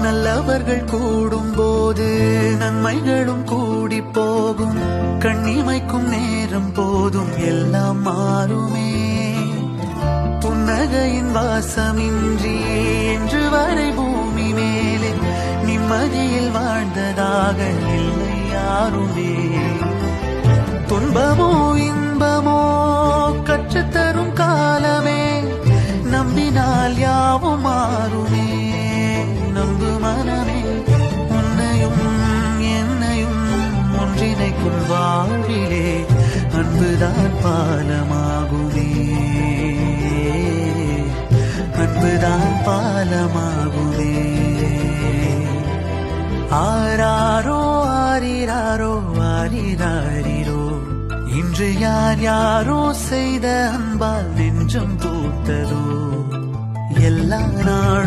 நல்லவர்கள் கூடும் போது நன்மைகளும் கூடி போகும். கண்ணிமைக்கும் நேரம் போதும் எல்லாம் மாறுமே. புன்னகையின் வாசமின்றி என்று வரை பூமி மேலே நிம்மதியில் வாழ்ந்ததாக இல்லை யாருமே. துன்பமோ இன்பமோ கற்றுத்தரும் காலமே, நம்பினால் யாவும் மாறுமே. நம்பு மனமே, உன்னையும் என்னையும் ஒன்றிணைக்கும் வாழ்விலே அன்புதான் பாலமாகுமே. அன்புதான் பாலமாகுமே. ஆராரோ ஆரிராரோ ஆரிராரிரோ, இன்று யார் யாரோ செய்த அன்பால் நெஞ்சம் பூத்ததோ. எல்லா நாள்